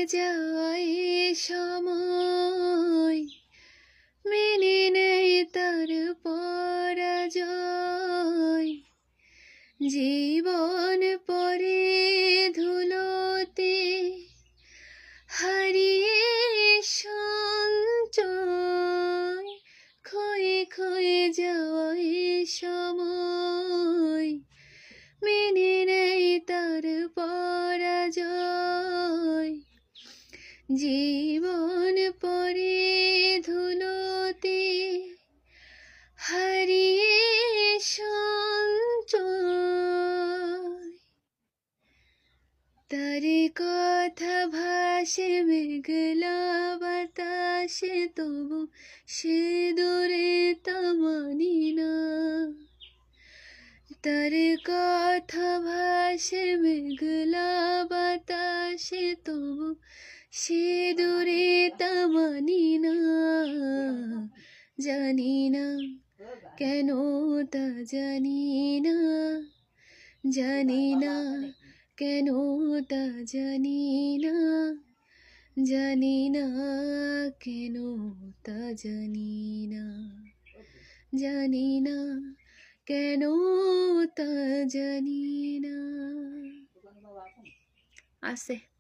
যায় সময়, মেনে নেই তার পরাজয়। জীবন পরে ধুলোতে হারিয়ে সঞ্চয়, ক্ষয়ে ক্ষয়ে যায় সময়, মেনে নেই তার পরাজয়। জীবন পরে ধুলোতে হারিয়ে সঞ্চয়। তার কথা ভাসে মেঘলা বাতাসে, তবু সে দূরে তা মানি না। তার কথা ভাসে মেঘলা বাতাসে, তবু সে দূরে তা মানি না। জানি না কেন তা জানি না, জানি না কেন তা জানি না, জানি না কেন তা জানি না, জানি না কেন তা জানি না। আছে।